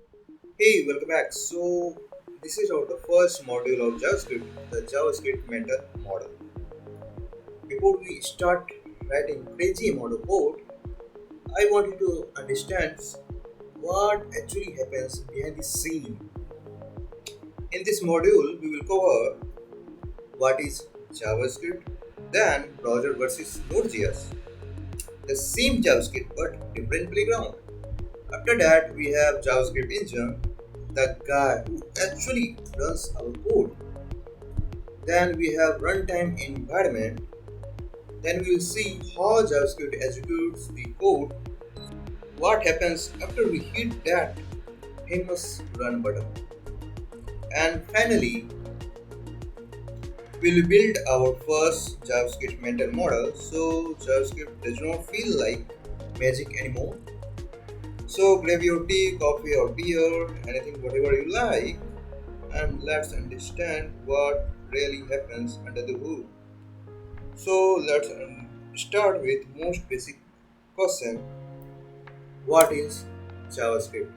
Hey, welcome back. So, this is our the first module of JavaScript, the JavaScript mental model. Before we start writing crazy amount of code, I want you to understand what actually happens behind the scene. In this module, we will cover what is JavaScript, then browser versus Node.js, the same JavaScript but different playground. After that, we have JavaScript Engine, the guy who actually runs our code. Then we have runtime environment. Then we will see how JavaScript executes the code, what happens after we hit that famous run button. And finally, we'll build our first JavaScript mental model so JavaScript does not feel like magic anymore. So grab your tea, coffee or beer, anything whatever you like, and let's understand what really happens under the hood. So let's start with most basic question. What is JavaScript?